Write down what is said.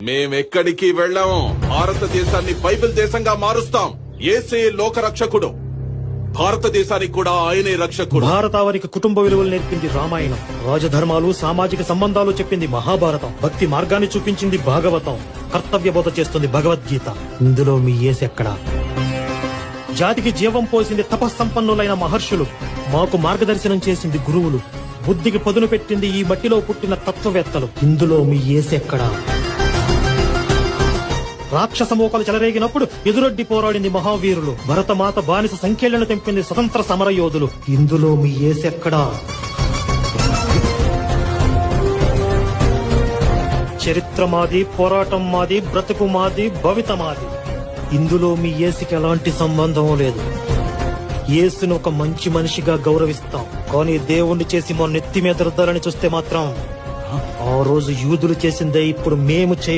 మేమెక్కడికి వెళ్ళాము. భారతదేశాన్ని బైబిల్ దేశంగా మారుస్తాం. యేసే లోక రక్షకుడు. భారతదేశానికి కూడా ఆయనే రక్షకుడు. భారతావనికి కుటుంబ విలువలు నేర్పింది రామాయణం, రాజధర్మాలు సామాజిక సంబంధాలు చెప్పింది మహాభారతం, భక్తి మార్గాన్ని చూపించింది భాగవతం, కర్తవ్య బోధ చేస్తుంది భగవద్గీత. ఇందులో మీ యేసెక్కడా? జాతికి జీవం పోసింది తపస్సంపన్నులైన మహర్షులు, మాకు మార్గదర్శనం చేసింది గురువులు, బుద్ధికి పదును పెట్టింది ఈ మట్టిలో పుట్టిన తత్వవేత్తలు. ఇందులో మీ యేసెక్కడా? రాక్షస మోకలు చెలరేగినప్పుడు ఎదురొడ్డి పోరాడింది మహావీరులు, భరతమాత బానిస సంఖ్యలను తెంపింది స్వతంత్ర సమర యోధులు. ఇందులో మీ యేసెక్కడా? చరిత్ర మాది, పోరాటం మాది, బ్రతుకు మాది, భవిత మాది. ఇందులో మీ యేసుకి ఎలాంటి సంబంధం లేదు. యేసును ఒక మంచి మనిషిగా గౌరవిస్తాం, కానీ దేవుణ్ణి చేసి మన నెత్తి మీద రుద్దాలని చూస్తే మాత్రం ఆ రోజు యూదులు చేసిందే ఇప్పుడు మేము చేయాలి.